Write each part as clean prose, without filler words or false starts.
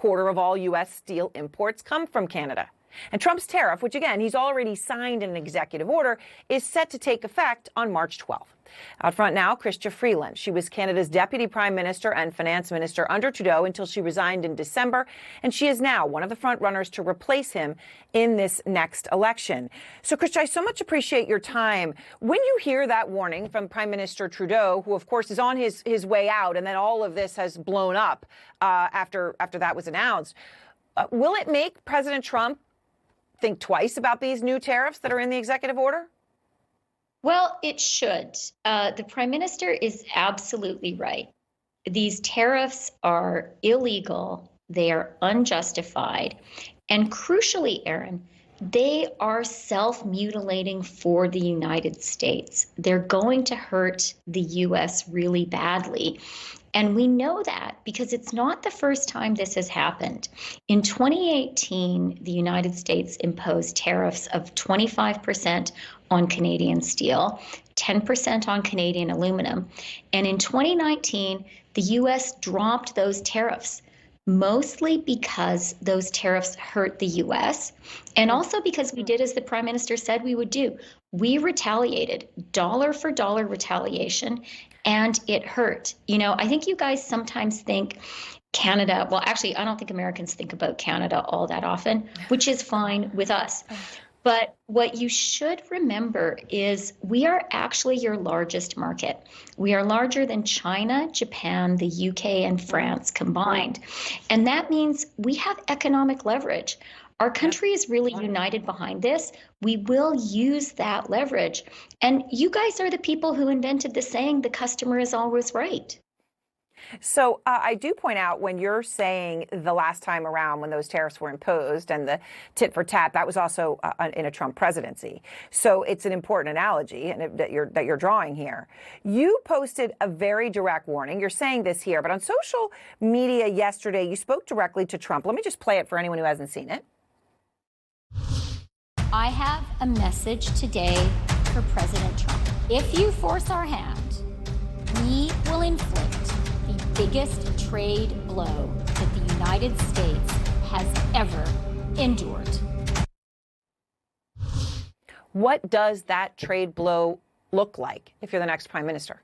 quarter of all U.S. steel imports come from Canada. And Trump's tariff, which again, he's already signed an executive order, is set to take effect on March 12th. Out front now, Freeland. She was Canada's deputy prime minister and finance minister under Trudeau until she resigned in December, and she is now one of the front runners to replace him in this next election. So, Christia, I so much appreciate your time. When you hear that warning from Prime Minister Trudeau, who of course is on his way out, and then all of this has blown up after that was announced, will it make President Trump think twice about these new tariffs that are in the executive order? Well, it should. The Prime Minister is absolutely right. These tariffs are illegal. They are unjustified. And crucially, Aaron, they are self-mutilating for the United States. They're going to hurt the U.S. really badly. And we know that because it's not the first time this has happened. In 2018, the United States imposed tariffs of 25% on Canadian steel, 10% on Canadian aluminum. And in 2019, the U.S. dropped those tariffs, mostly because those tariffs hurt the U.S. and also because we did as the Prime Minister said we would do. We retaliated, dollar for dollar retaliation, and it hurt. You know, I think you guys sometimes think Canada, well, actually, I don't think Americans think about Canada all that often, which is fine with us. But what you should remember is we are actually your largest market. We are larger than China, Japan, the UK, and France combined. And that means we have economic leverage. Our country is really united behind this. We will use that leverage. And you guys are the people who invented the saying, the customer is always right. So I do point out when you're saying the last time around when those tariffs were imposed and the tit for tat, that was also in a Trump presidency. So it's an important analogy that you're drawing here. You posted a very direct warning. You're saying this here, but on social media yesterday, you spoke directly to Trump. Let me just play it for anyone who hasn't seen it. I have a message today for President Trump. If you force our hand, we will inflict the biggest trade blow that the United States has ever endured. What does that trade blow look like if you're the next prime minister?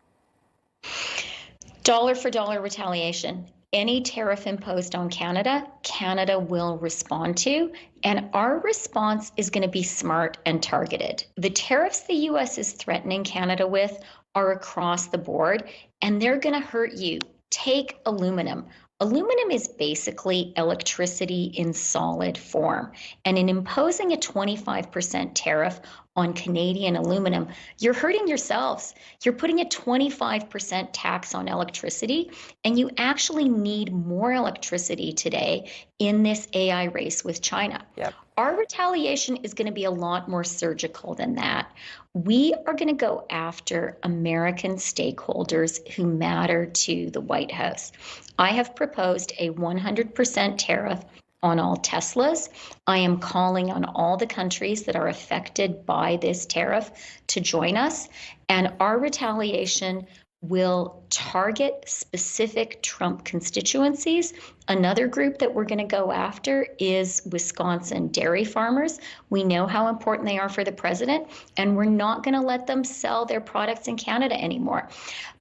Dollar for dollar retaliation. Any tariff imposed on Canada, Canada will respond to, and our response is going to be smart and targeted. The tariffs the U.S. is threatening Canada with are across the board, and they're going to hurt you. Take aluminum. Aluminum is basically electricity in solid form. And in imposing a 25% tariff on Canadian aluminum, you're hurting yourselves. You're putting a 25% tax on electricity, and you actually need more electricity today in this AI race with China. Yep. Our retaliation is going to be a lot more surgical than that. We are going to go after American stakeholders who matter to the White House. I have proposed a 100% tariff on all Teslas. I am calling on all the countries that are affected by this tariff to join us, and our retaliation will target specific Trump constituencies. Another group that we're going to go after is Wisconsin dairy farmers. We know how important they are for the president, and we're not going to let them sell their products in Canada anymore.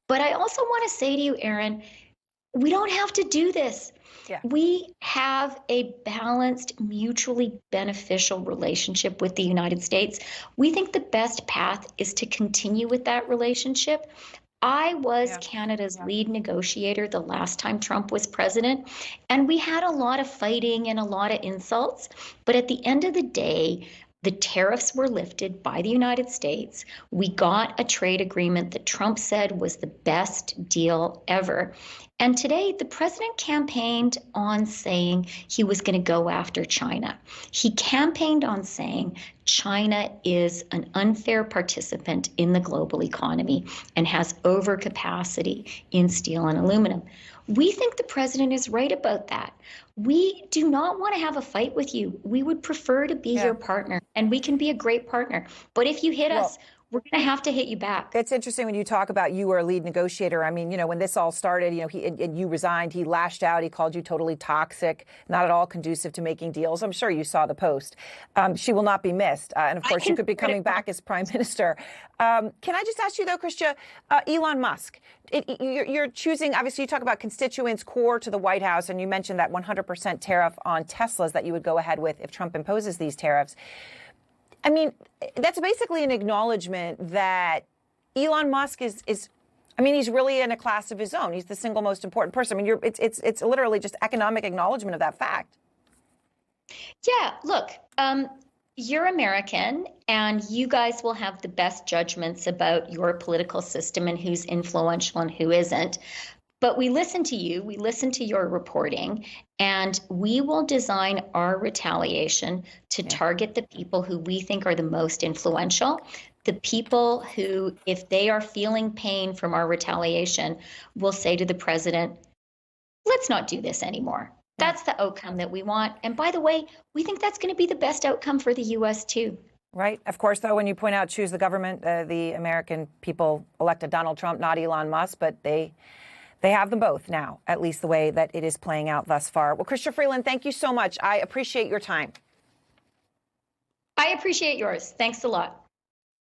But I also want to say to you, Aaron, we don't have to do this. Yeah. We have a balanced, mutually beneficial relationship with the United States. We think the best path is to continue with that relationship. I was Canada's lead negotiator the last time Trump was president, and we had a lot of fighting and a lot of insults. But at the end of the day, the tariffs were lifted by the United States. We got a trade agreement that Trump said was the best deal ever. And today, the president campaigned on saying he was going to go after China. He campaigned on saying China is an unfair participant in the global economy and has overcapacity in steel and aluminum. We think the president is right about that. We do not want to have a fight with you. We would prefer to be your partner, and we can be a great partner. But if you hit us, we're going to have to hit you back. It's interesting when you talk about you were a lead negotiator. I mean, when this all started, and you resigned, he lashed out. He called you totally toxic, not at all conducive to making deals. I'm sure you saw the post. She will not be missed. And of course, you could be coming back as prime minister. Can I just ask you, though, Christia, Elon Musk, you're choosing, obviously, you talk about constituents core to the White House, and you mentioned that 100% tariff on Teslas that you would go ahead with if Trump imposes these tariffs. I mean, that's basically an acknowledgement that Elon Musk is he's really in a class of his own. He's the single most important person. I mean, it's literally just economic acknowledgement of that fact. Yeah, look, you're American, and you guys will have the best judgments about your political system and who's influential and who isn't. But we listen to you, we listen to your reporting, and we will design our retaliation to target the people who we think are the most influential, the people who, if they are feeling pain from our retaliation, will say to the president, let's not do this anymore. That's the outcome that we want. And by the way, we think that's going to be the best outcome for the U.S. too. Right. Of course, though, when you point out choose the government, the American people elected Donald Trump, not Elon Musk, but they have them both now, at least the way that it is playing out thus far. Well, Christia Freeland, thank you so much. I appreciate your time. I appreciate yours. Thanks a lot.